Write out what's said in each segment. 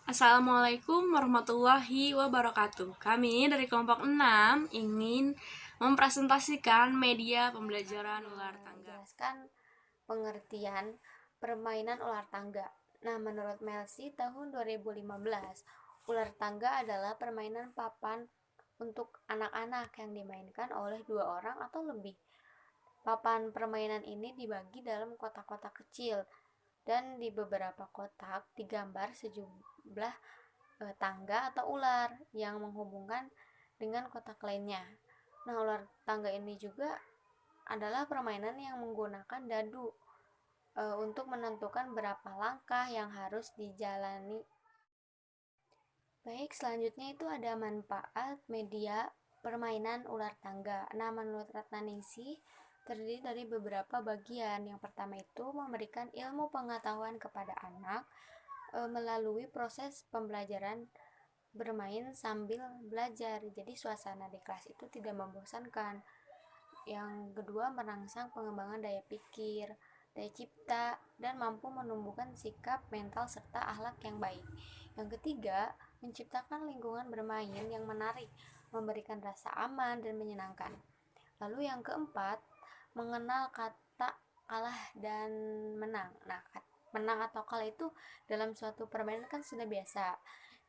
Assalamualaikum warahmatullahi wabarakatuh. Kami dari kelompok 6 ingin mempresentasikan media pembelajaran ular tangga. Menjelaskan pengertian permainan ular tangga. Nah, menurut Melsi tahun 2015, ular tangga adalah permainan papan untuk anak-anak yang dimainkan oleh 2 orang atau lebih. Papan permainan ini dibagi dalam kotak-kotak kecil dan di beberapa kotak digambar sejumlah tangga atau ular yang menghubungkan dengan kotak lainnya. Nah, ular tangga ini juga adalah permainan yang menggunakan dadu untuk menentukan berapa langkah yang harus dijalani. Baik, selanjutnya itu ada manfaat media permainan ular tangga. Nah, menurut Ratnaningsih terdiri dari beberapa bagian. Yang pertama itu memberikan ilmu pengetahuan kepada anak melalui proses pembelajaran bermain sambil belajar. Jadi suasana di kelas itu tidak membosankan. Yang kedua, merangsang pengembangan daya pikir, daya cipta, dan mampu menumbuhkan sikap, mental, serta akhlak yang baik. Yang ketiga, menciptakan lingkungan bermain yang menarik, memberikan rasa aman dan menyenangkan. Lalu yang keempat, mengenal kata kalah dan menang. Nah, menang atau kalah itu dalam suatu permainan kan sudah biasa.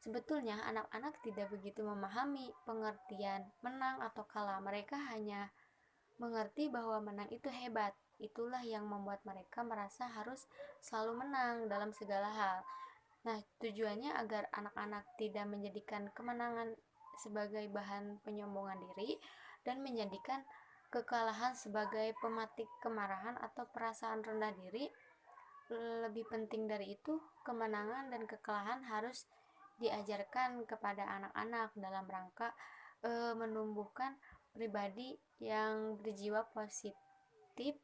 Sebetulnya anak-anak tidak begitu memahami pengertian menang atau kalah. Mereka hanya mengerti bahwa menang itu hebat. Itulah yang membuat mereka merasa harus selalu menang dalam segala hal. Nah, tujuannya agar anak-anak tidak menjadikan kemenangan sebagai bahan penyombongan diri dan menjadikan kekalahan sebagai pematik kemarahan atau perasaan rendah diri. Lebih penting dari itu, kemenangan dan kekalahan harus diajarkan kepada anak-anak dalam rangka menumbuhkan pribadi yang berjiwa positif,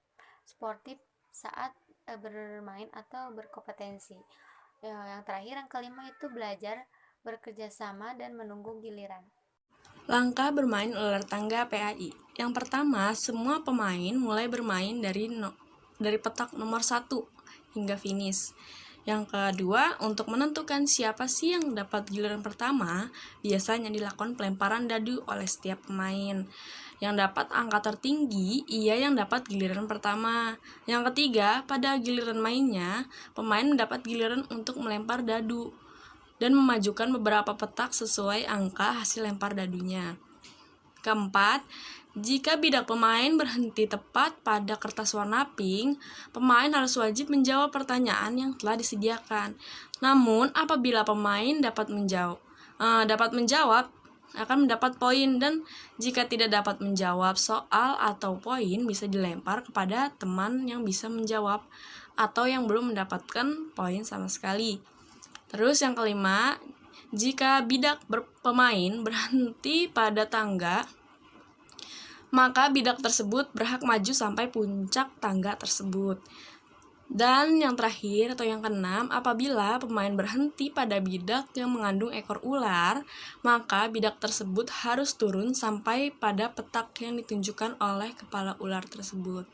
sportif saat bermain atau berkompetensi. Yang terakhir, yang kelima itu belajar bekerja sama dan menunggu giliran. Langkah bermain ular tangga PAI. Yang pertama, semua pemain mulai bermain dari petak nomor 1 hingga finish. Yang kedua, untuk menentukan siapa sih yang dapat giliran pertama, biasanya dilakukan pelemparan dadu oleh setiap pemain. Yang dapat angka tertinggi, ia yang dapat giliran pertama. Yang ketiga, pada giliran mainnya, pemain mendapat giliran untuk melempar dadu dan memajukan beberapa petak sesuai angka hasil lempar dadunya. Keempat, jika bidak pemain berhenti tepat pada kertas warna pink, pemain harus wajib menjawab pertanyaan yang telah disediakan. Namun, apabila pemain dapat menjawab akan mendapat poin, dan jika tidak dapat menjawab soal atau poin bisa dilempar kepada teman yang bisa menjawab atau yang belum mendapatkan poin sama sekali. Terus yang kelima, jika bidak pemain berhenti pada tangga, maka bidak tersebut berhak maju sampai puncak tangga tersebut. Dan yang terakhir atau yang keenam, apabila pemain berhenti pada bidak yang mengandung ekor ular, maka bidak tersebut harus turun sampai pada petak yang ditunjukkan oleh kepala ular tersebut.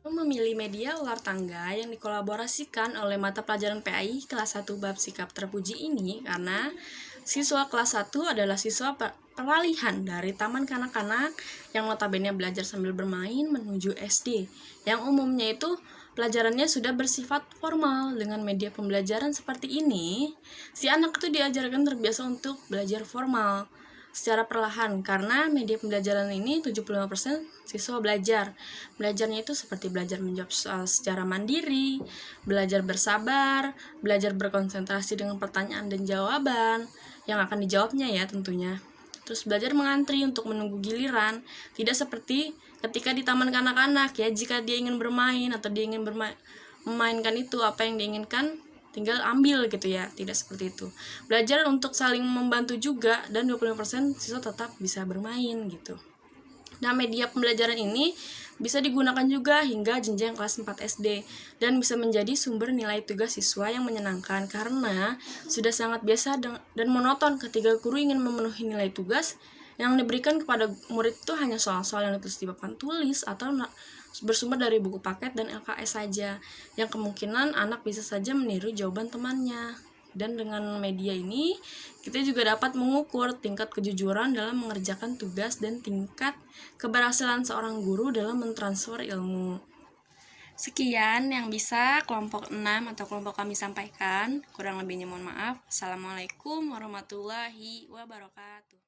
Memilih media ular tangga yang dikolaborasikan oleh mata pelajaran PAI kelas 1 bab sikap terpuji ini karena siswa kelas 1 adalah siswa peralihan dari taman kanak-kanak yang notabene belajar sambil bermain menuju SD, yang umumnya itu pelajarannya sudah bersifat formal. Dengan media pembelajaran seperti ini, si anak itu diajarkan terbiasa untuk belajar formal secara perlahan, karena media pembelajaran ini 75% siswa belajar. Belajarnya itu seperti belajar menjawab soal secara mandiri, belajar bersabar, belajar berkonsentrasi dengan pertanyaan dan jawaban yang akan dijawabnya ya tentunya. Terus belajar mengantri untuk menunggu giliran, tidak seperti ketika di taman kanak-kanak ya, jika dia ingin bermain atau dia ingin memainkan itu apa yang diinginkan, tinggal ambil gitu ya, tidak seperti itu. Belajar untuk saling membantu juga, dan 25% siswa tetap bisa bermain gitu. Nah, media pembelajaran ini bisa digunakan juga hingga jenjang kelas 4 SD dan bisa menjadi sumber nilai tugas siswa yang menyenangkan karena sudah sangat biasa dan monoton ketika guru ingin memenuhi nilai tugas yang diberikan kepada murid itu hanya soal-soal yang ditulis di papan tulis atau bersumber dari buku paket dan LKS saja, yang kemungkinan anak bisa saja meniru jawaban temannya. Dan dengan media ini, kita juga dapat mengukur tingkat kejujuran dalam mengerjakan tugas dan tingkat keberhasilan seorang guru dalam mentransfer ilmu. Sekian yang bisa kelompok 6 atau kelompok kami sampaikan. Kurang lebihnya mohon maaf. Assalamualaikum warahmatullahi wabarakatuh.